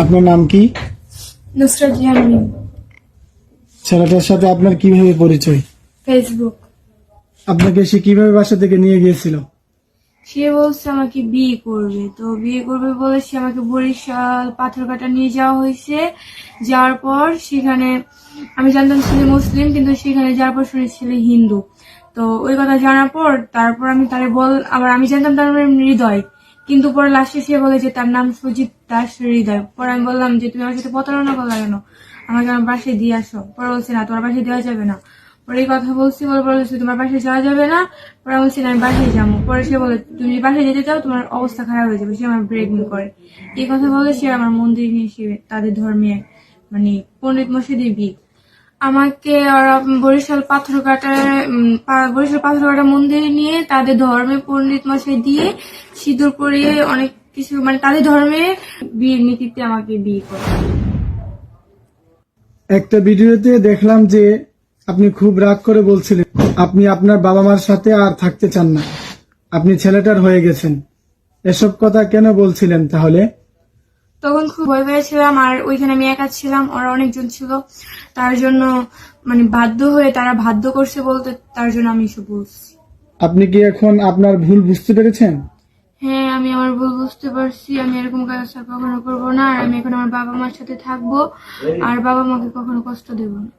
আপনার নাম কি? নুসরাত জাহান। ছেলেটার সাথে আপনার কিভাবে পরিচয়? ফেসবুক। আপনাকে সে কিভাবে বাসা থেকে নিয়ে গিয়েছিল? সে বলছে আমাকে বিয়ে করবে, তো বিয়ে করবে বলে সে আমাকে বরিশাল পাথরঘাটা নিয়ে যাওয়া হয়েছে। যাওয়ার পর সেখানে আমি জানতাম ছেলে মুসলিম, কিন্তু সেখানে যাওয়ার পর শুনে ছেলে হিন্দু। তো ওই কথা জানার পর তারপর আমি তারে আবার আমি জানতাম তার নাম হৃদয়, কিন্তু পরে লাস্টে সে বলে যে তার নাম সুজিত দাস হৃদয়। পরে আমি বললাম যে তুমি আমার সাথে প্রতারণা করলে কেন, আমাকে আমার বাসায় দিয়ে আসো। পরে বলছে না, তোমার বাসায় দেওয়া যাবে না। পরে এই কথা বলছি, বলে বলছে তোমার বাসায় যাওয়া যাবে না। পরে আমি বলছি না, আমি বাসায় যাবো। পরে সে বলে তুমি বাসায় যেতে চাও, তোমার অবস্থা খারাপ হয়ে যাবে। সে আমার ব্রেকিং করে এই কথা বলে সে আমার মন্দির নিয়ে সে তাদের ধর্মে মানে পণ্ডিত মসজিদে বিয়ে। আমাকে ওরা বরিশাল পাথরঘাটা মন্দিরে নিয়ে তাদের ধর্মে পণ্ডিত মশাই দিয়ে সিঁদুর পরিয়ে অনেক কিছু মানে তাদের ধর্মে বিয়ের নীতিতে আমাকে বিয়ে করে। একটা ভিডিওতে দেখলাম যে আপনি খুব রাগ করে বলছিলেন আপনি আপনার বাবা মার সাথে আর থাকতে চান না, আপনি ছেলেটার হয়ে গেছেন। এসব কথা কেন বলছিলেন তাহলে? তখন খুব ভয় পেয়েছিলাম, আর ওইখানে আমি একা ছিলাম, ওরা অনেকজন ছিল। তার জন্য মানে তারা বাধ্য করছে বলতে, তার জন্য আমি এসব বলছি। আপনি কি এখন আপনার ভুল বুঝতে পেরেছেন? হ্যাঁ, আমি আমার ভুল বুঝতে পারছি। আমি এরকম কাজ আর কখনো করবো না, আর আমি এখন আমার বাবা মার সাথে থাকবো, আর বাবা মাকে কখনো কষ্ট দেবো না।